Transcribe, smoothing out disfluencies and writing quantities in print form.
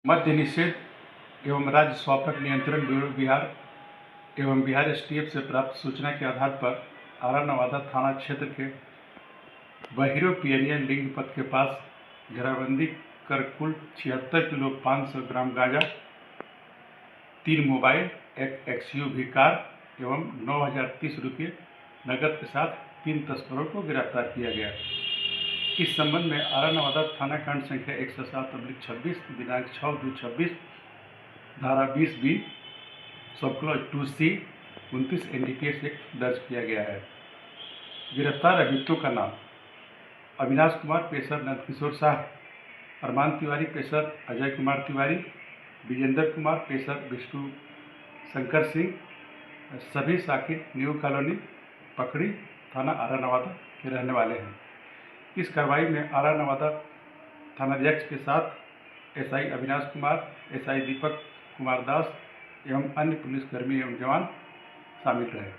मद्य निषेध एवं राज्य स्वास्थ्य नियंत्रण ब्यूरो बिहार एवं बिहार एसटीएफ से प्राप्त सूचना के आधार पर आरा नवादा थाना क्षेत्र के बहिरो पियरिया लिंग पथ के पास घेराबंदी कर कुल 76 किलो 500 ग्राम गांजा, 3 मोबाइल, एक एक्सयूवी कार एवं 9,030 रुपये नकद के साथ 3 तस्करों को गिरफ्तार किया गया। इस संबंध में आरा नवादा थाना कांड संख्या 107/26 दिनांक 6/2/26 धारा 20B sub clause 2C 29 NDPS act दर्ज किया गया है। गिरफ्तार अभियुक्तों का नाम अविनाश कुमार पेशर नंदकिशोर शाह, अरमान तिवारी पेशर अजय कुमार तिवारी, विजेंद्र कुमार पेशर विष्णु शंकर सिंह, सभी साकिब न्यू कॉलोनी पकड़ी थाना आरा नवादा के रहने वाले हैं। इस कार्रवाई में आरा नवादा थानाध्यक्ष के साथ एसआई अविनाश कुमार, एसआई दीपक कुमार दास एवं अन्य पुलिसकर्मी एवं जवान शामिल रहे।